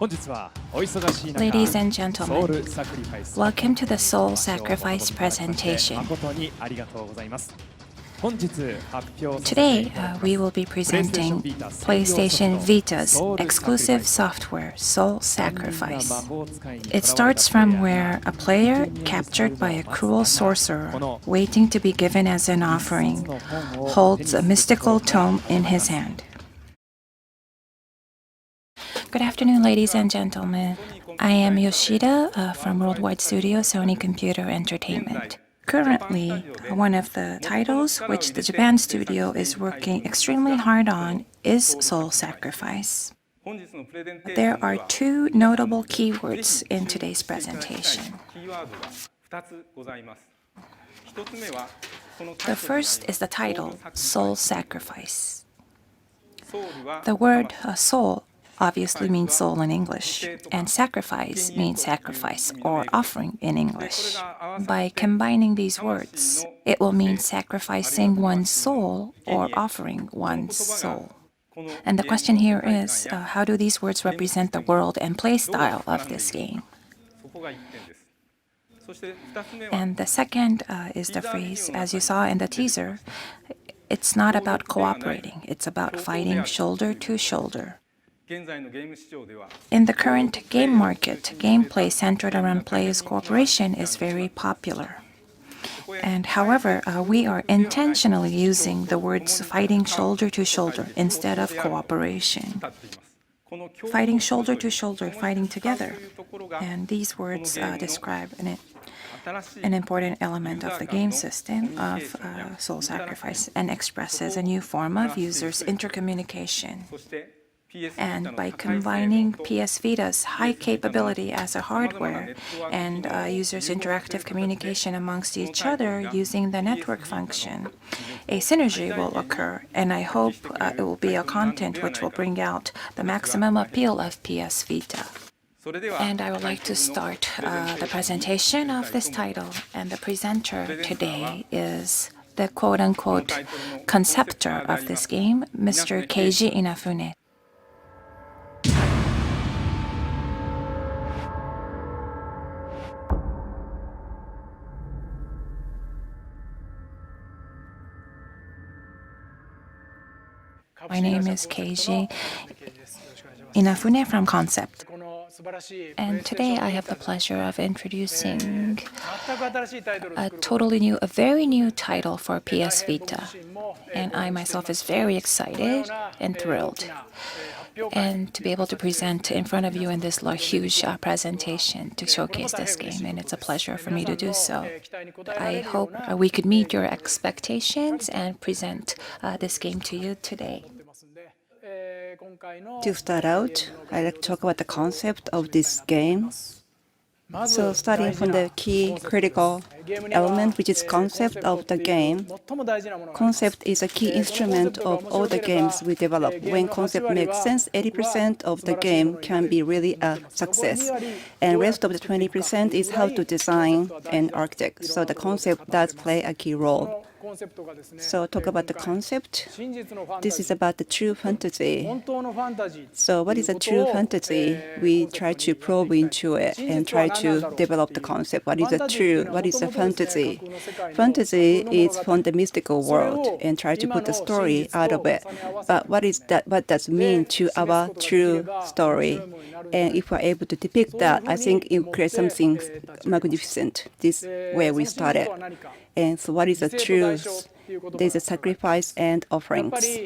Ladies and gentlemen, welcome to the Soul Sacrifice presentation. Today, we will be presenting PlayStation Vita's exclusive software, Soul Sacrifice. It starts from where a player captured by a cruel sorcerer, waiting to be given as an offering, holds a mystical tome in his hand. Good afternoon, ladies and gentlemen. I am Yoshida from Worldwide Studio Sony Computer Entertainment. Currently, one of the titles which the Japan studio is working extremely hard on is Soul Sacrifice. There are two notable keywords in today's presentation. The first is the title, Soul Sacrifice. The word soul obviously means soul in English, and sacrifice means sacrifice or offering in English. By combining these words, it will mean sacrificing one's soul or offering one's soul. And the question here is, how do these words represent the world and play style of this game? And the second is the phrase, as you saw in the teaser, it's not about cooperating, it's about fighting shoulder to shoulder. In the current game market, gameplay centered around players' cooperation is very popular. And however, we are intentionally using the words fighting shoulder to shoulder instead of cooperation. Fighting shoulder to shoulder, fighting together. And these words describe an important element of the game system of Soul Sacrifice and expresses a new form of users' intercommunication. And by combining PS Vita's high capability as a hardware and users' interactive communication amongst each other using the network function, a synergy will occur, and I hope it will be a content which will bring out the maximum appeal of PS Vita. And I would like to start the presentation of this title, and the presenter today is the quote-unquote conceptor of this game, Mr. Keiji Inafune. My name is Keiji Inafune from Concept. And today I have the pleasure of introducing a very new title for PS Vita. And I myself is very excited and thrilled. And to be able to present in front of you in this huge presentation to showcase this game, and it's a pleasure for me to do so. I hope we could meet your expectations and present this game to you today. To start out, I'd like to talk about the concept of this game. So starting from the key critical element, which is concept of the game. Concept is a key instrument of all the games we develop. When concept makes sense, 80% of the game can be really a success. And rest of the 20% is how to design and architect. So the concept does play a key role. So talk about the concept. This is about the true fantasy. So what is a true fantasy? We try to probe into it and try to develop the concept. What is a true? What is a fantasy? Fantasy is from the mystical world and try to put the story out of it. But what is that? What does it mean to our true story? And if we're able to depict that, I think it creates something magnificent. This is where we started. And so what is the truth? There's a sacrifice and offerings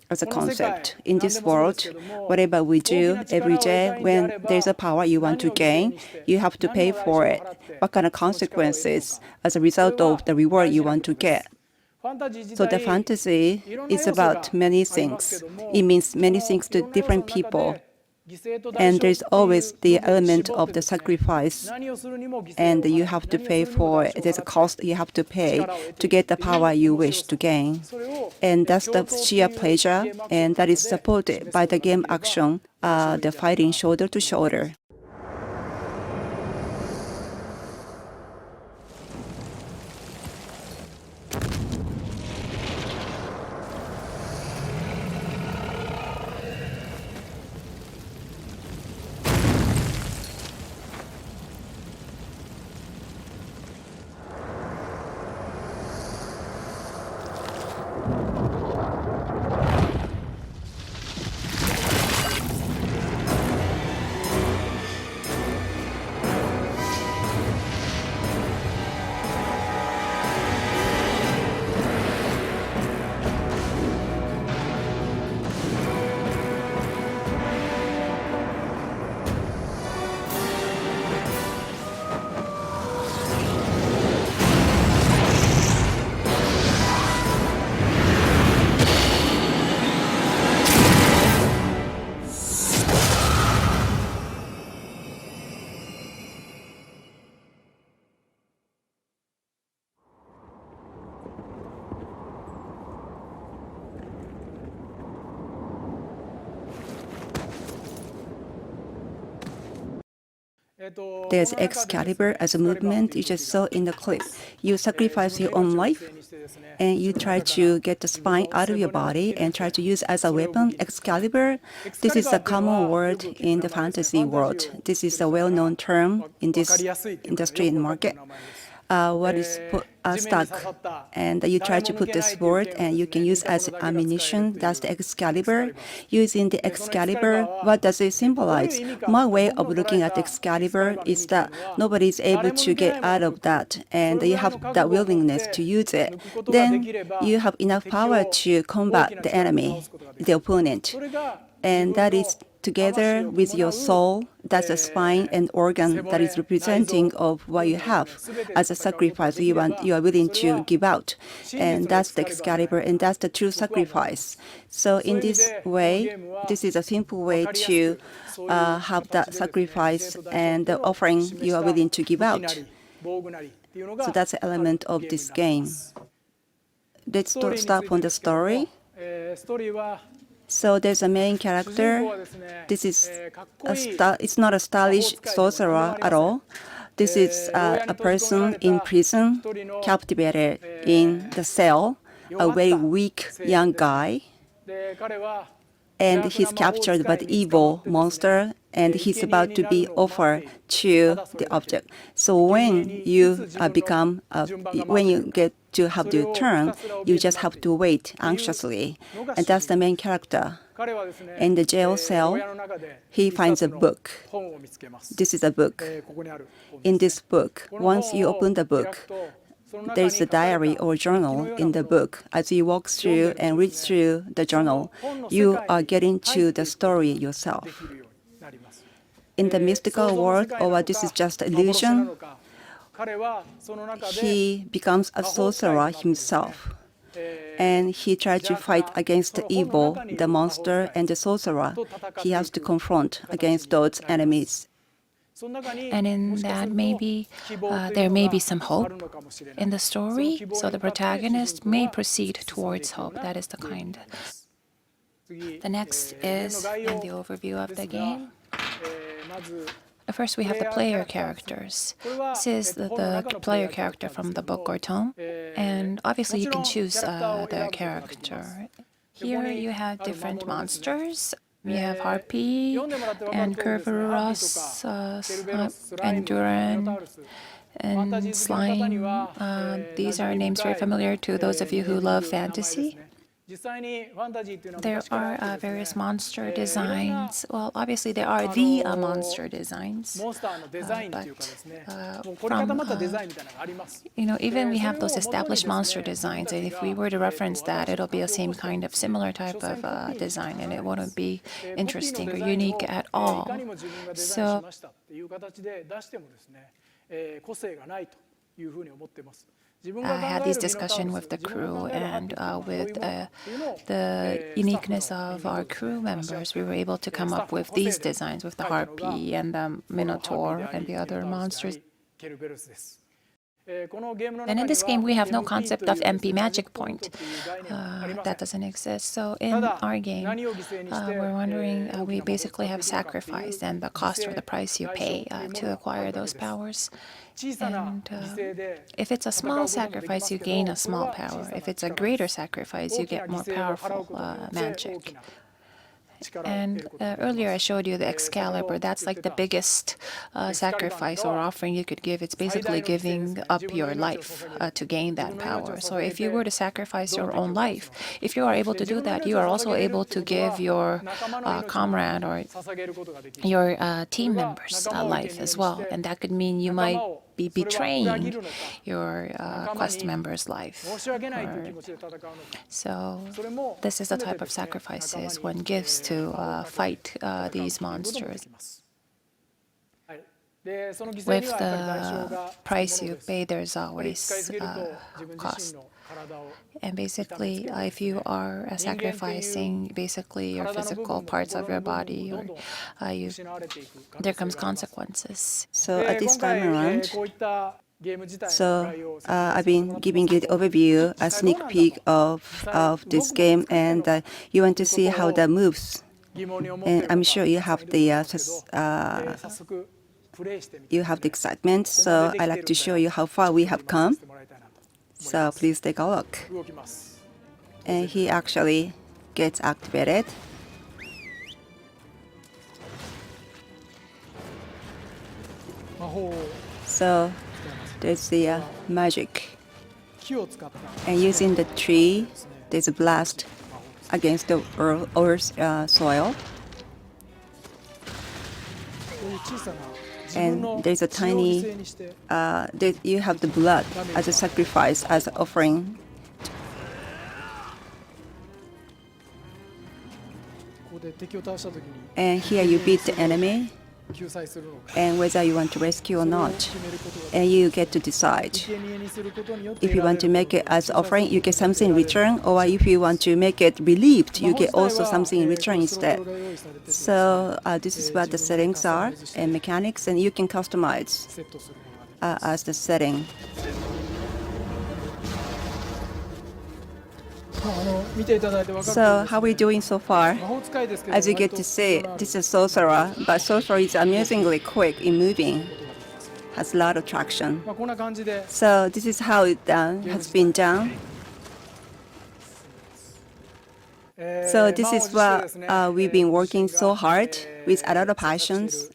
as a concept. In this world, whatever we do every day, when there's a power you want to gain, you have to pay for it. What kind of consequences as a result of the reward you want to get? So the fantasy is about many things. It means many things to different people. And there's always the element of the sacrifice, and you have to pay for it. There's a cost you have to pay to get the power you wish to gain. And that's the sheer pleasure, and that is supported by the game action, the fighting shoulder to shoulder. There's Excalibur as a movement you just saw in the clip. You sacrifice your own life and you try to get the spine out of your body and try to use as a weapon. Excalibur, this is a common word in the fantasy world. This is a well-known term in this industry and market. What is stuck, and you try to put the sword and you can use as ammunition. That's the Excalibur. Using the Excalibur, what does it symbolize? My way of looking at Excalibur is that nobody is able to get out of that, and you have that willingness to use it. Then you have enough power to combat the enemy, the opponent, and that is together with your soul. That's a spine and organ that is representing of what you have as a sacrifice you are willing to give out. And that's the Excalibur, and that's the true sacrifice. So in this way, this is a simple way to have that sacrifice and the offering you are willing to give out. So that's an element of this game. Let's start from the story. So there's a main character. This is it's not a stylish sorcerer at all. This is a person in prison, captivated in the cell, a very weak young guy. And he's captured by the evil monster, and he's about to be offered to the object. So when you when you get to have your turn, you just have to wait anxiously, and that's the main character. In the jail cell, he finds a book. This is a book. In this book, once you open the book, there is a diary or journal in the book. As you walk through and read through the journal, you are getting to the story yourself. In the mystical world, or this is just illusion, he becomes a sorcerer himself. And he tries to fight against the evil, the monster, and the sorcerer. He has to confront against those enemies. And in that, maybe there may be some hope in the story, so the protagonist may proceed towards hope. That is the kind. The next is in the overview of the game. First, we have the player characters. This is the player character from the book or tome, and obviously you can choose the character. Here you have different monsters. We have Harpy and Kerberos, and Duran, and Slime. These are names very familiar to those of you who love fantasy. There are various monster designs. Well, obviously there are the monster designs, even we have those established monster designs, and if we were to reference that, it'll be the same kind of similar type of design, and it wouldn't be interesting or unique at all. So I had this discussion with the crew, and with the uniqueness of our crew members, we were able to come up with these designs with the Harpy and the Minotaur and the other monsters. And in this game, we have no concept of MP magic point. That doesn't exist. So in our game, we're wondering, we basically have sacrifice and the cost or the price you pay to acquire those powers. And if it's a small sacrifice, you gain a small power. If it's a greater sacrifice, you get more powerful magic. And earlier I showed you the Excalibur. That's like the biggest sacrifice or offering you could give. It's basically giving up your life to gain that power. So if you were to sacrifice your own life, if you are able to do that, you are also able to give your comrade or your team members life as well. And that could mean you might be betraying your quest member's life. So this is the type of sacrifices one gives to fight these monsters. With the price you pay, there's always cost. And basically, if you are sacrificing basically your physical parts of your body, or there comes consequences. So at this time around, I've been giving you the overview, a sneak peek of this game, and you want to see how that moves. And I'm sure you have the you have the excitement. So I'd like to show you how far we have come. So please take a look. And he actually gets activated. So there's the magic. And using the tree, there's a blast against the earth's soil. And there's a tiny, you have the blood as a sacrifice, as an offering. And here you beat the enemy, and whether you want to rescue or not, and you get to decide. If you want to make it as offering, you get something in return, or if you want to make it relieved, you get also something in return instead. So this is what the settings are and mechanics, and you can customize as the setting. So how are we doing so far? As you get to see, this is sorcerer, but sorcerer is amazingly quick in moving, has a lot of traction. So this is how it has been done. So this is what we've been working so hard with a lot of passions,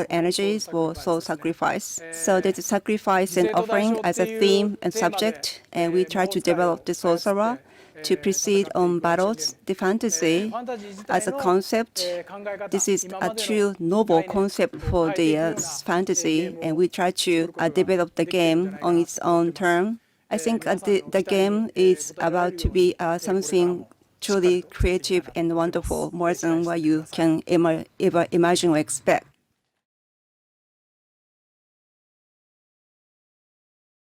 energies for soul sacrifice. So there's a sacrifice and offering as a theme and subject, and we try to develop the sorcerer to proceed on battles. The fantasy as a concept, this is a true noble concept for the fantasy, and we try to develop the game on its own term. I think the game is about to be something truly creative and wonderful, more than what you can ever imagine or expect.